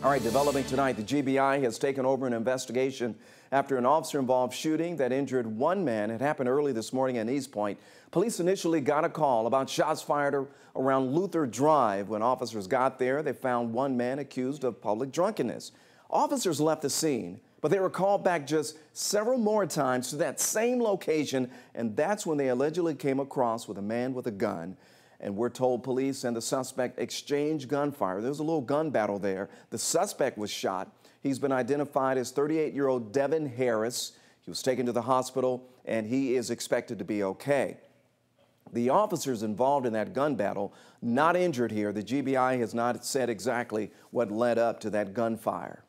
All right, developing tonight, the GBI has taken over an investigation after an officer-involved shooting that injured one man. It happened early this morning in East Point. Police initially got a call about shots fired around Luther Drive. When officers got there, they found one man accused of public drunkenness. Officers left the scene, but they were called back just several more times to that same location, and that's when they allegedly came across with a man with a gun. And we're told police and the suspect exchanged gunfire. There was a little gun battle there. The suspect was shot. He's been identified as 38-year-old Devin Harris. He was taken to the hospital, and he is expected to be okay. The officers involved in that gun battle not injured here. The GBI has not said exactly what led up to that gunfire.